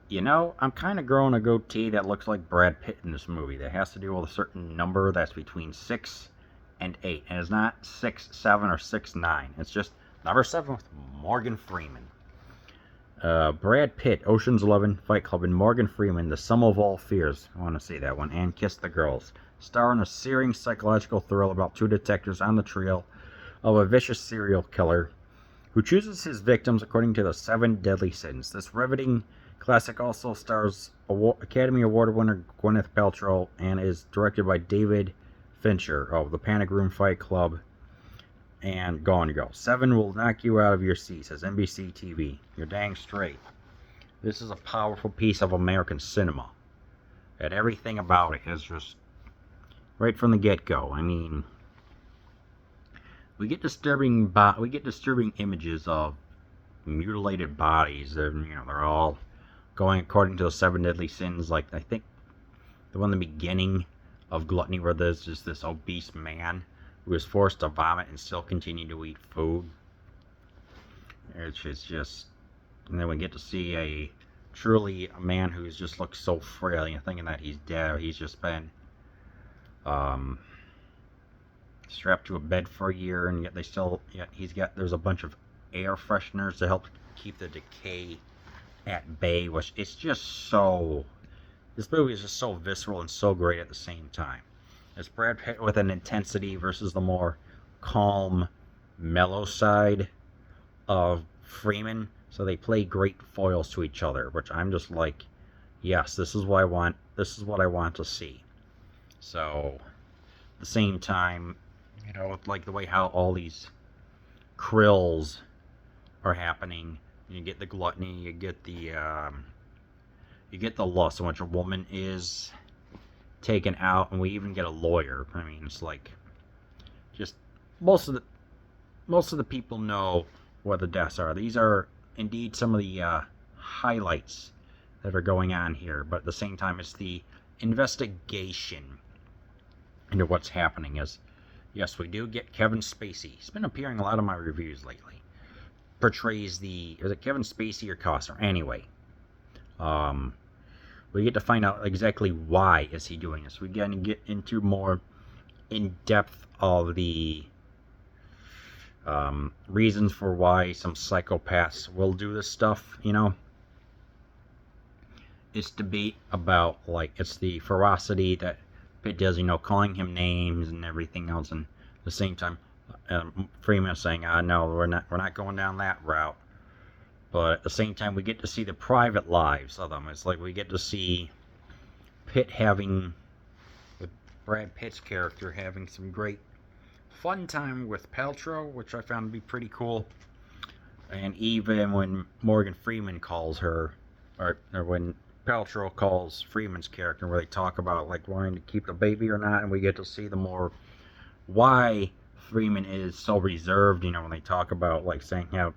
You know, I'm kind of growing a goatee that looks like Brad Pitt in this movie. That has to do with a certain number that's between 6 and 8. And it's not 6, 7, or 6, 9. It's just number 7 with Morgan Freeman. Brad Pitt, Ocean's 11, Fight Club, and Morgan Freeman, The Sum of All Fears. I want to see that one. And Kiss the Girls. Star in a searing psychological thrill about two detectives on the trail of a vicious serial killer who chooses his victims according to the 7 deadly sins. This riveting classic also stars Academy Award winner Gwyneth Paltrow and is directed by David Fincher of The Panic Room, Fight Club, and Gone Girl. 7 will knock you out of your seat, says NBC TV. You're dang straight. This is a powerful piece of American cinema. And everything about it is just right from the get-go. I mean, we get disturbing images of mutilated bodies. They're all going according to the 7 deadly sins. Like, I think the one in the beginning of Gluttony, where there's just this obese man who is forced to vomit and still continue to eat food. It's just, and then we get to see a man who just looks so frail. You're thinking that he's dead, or he's just been strapped to a bed for a year, and yet there's a bunch of air fresheners to help keep the decay at bay, which it's just so, this movie is just so visceral and so great at the same time. It's Brad Pitt with an intensity versus the more calm, mellow side of Freeman, so they play great foils to each other, which I'm just like, yes, this is what I want to see. So at the same time, like the way how all these krills are happening. You get the gluttony, you get the lust in which a woman is taken out, and we even get a lawyer. I mean, it's like, just most of the people know what the deaths are. These are indeed some of the highlights that are going on here, but at the same time, it's the investigation into what's happening. As yes, we do get Kevin Spacey. He's been appearing a lot of my reviews lately. Portrays is it Kevin Spacey or Costner? Anyway, we get to find out exactly why is he doing this. We get into more in depth of the reasons for why some psychopaths will do this stuff. It's debate about, like, it's the ferocity that Pitt does, calling him names and everything else, and at the same time, Freeman saying, no, we're not going down that route. But at the same time, we get to see the private lives of them. It's like we get to see Pitt with Brad Pitt's character having some great fun time with Paltrow, which I found to be pretty cool. And even when Morgan Freeman calls her, or when Paltrow calls Freeman's character, where they talk about, like, wanting to keep the baby or not, and we get to see the more why Freeman is so reserved, when they talk about, like, saying how,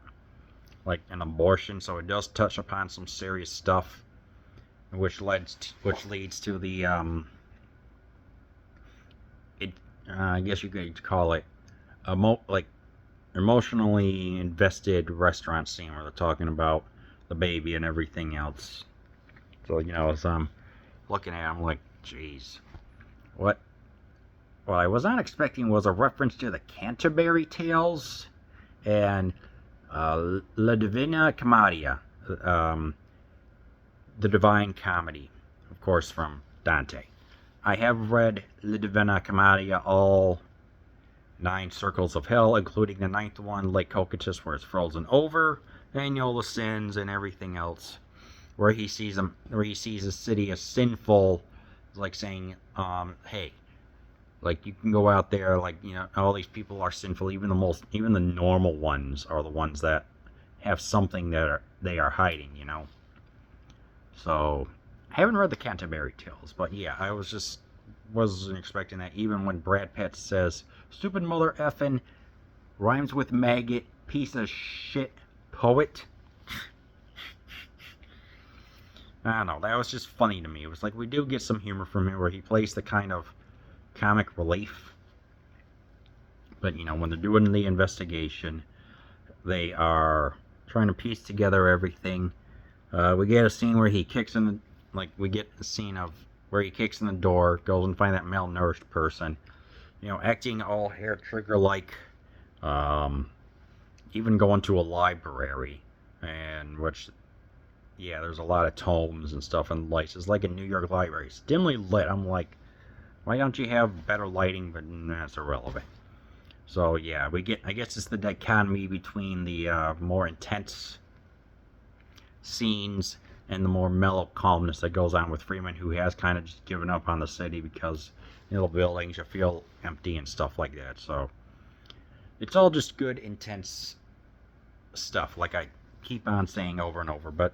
like, an abortion. So it does touch upon some serious stuff, which leads to the I guess you could call it emotionally invested restaurant scene where they're talking about the baby and everything else. So as I'm looking at it, I'm like, jeez, what I was not expecting was a reference to the Canterbury Tales and La Divina Commedia, the Divine Comedy, of course, from Dante. I have read La Divina Commedia, all 9 circles of hell, including the 9th one, Lake Cocytus, where it's frozen over, and the sins and everything else, where he sees the city as sinful, like saying, hey, like, you can go out there, like, all these people are sinful, even the normal ones are the ones that have something that they are hiding, So, I haven't read the Canterbury Tales, but yeah, I wasn't expecting that. Even when Brad Pitt says, "Stupid mother effing rhymes with maggot, piece of shit poet." I don't know, that was just funny to me. It was like, we do get some humor from him where he plays the kind of comic relief. But, when they're doing the investigation, they are trying to piece together everything. We get a scene where he kicks in the, we get a scene of where he kicks in the door, goes and finds that malnourished person, acting all hair trigger like, even going to a library, and there's a lot of tomes and stuff and lights. It's like a New York library. It's dimly lit. I'm like, why don't you have better lighting? But that's irrelevant. So yeah, I guess it's the dichotomy between the more intense scenes and the more mellow calmness that goes on with Freeman, who has kind of just given up on the city because the buildings you feel empty and stuff like that. So it's all just good, intense stuff, like I keep on saying over and over. But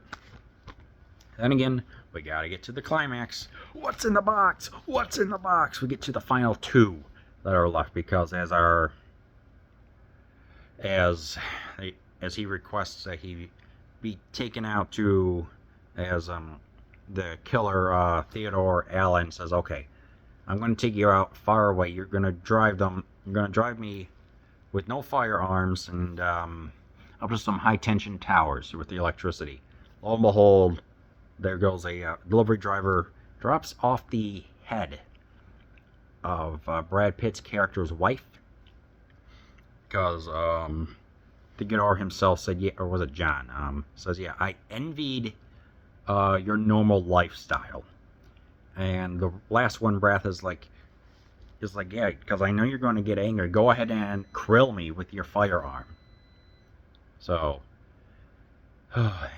then again, we gotta get to the climax. What's in the box? What's in the box? We get to the final two that are left, because as he requests that he be taken out to, as the killer Theodore Allen says, okay, I'm going to take you out far away. You're going to drive me with no firearms and up to some high tension towers with the electricity. Lo and behold, there goes a delivery driver, drops off the head of Brad Pitt's character's wife, because Theodore himself said, yeah, or was it John? Says, yeah, I envied your normal lifestyle. And the last one, Brath is like, yeah, because I know you're going to get angry. Go ahead and krill me with your firearm. So,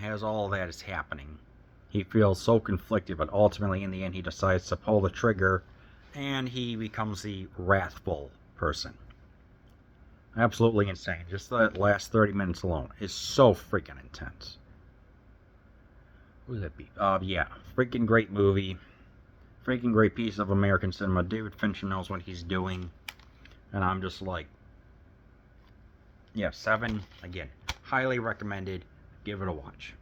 as all that is happening, he feels so conflicted, but ultimately, in the end, he decides to pull the trigger, and he becomes the wrathful person. Absolutely insane. Just the last 30 minutes alone is so freaking intense. Who would that be? Yeah, freaking great movie. Freaking great piece of American cinema. David Fincher knows what he's doing. And I'm just like, yeah, 7. Again, highly recommended. Give it a watch.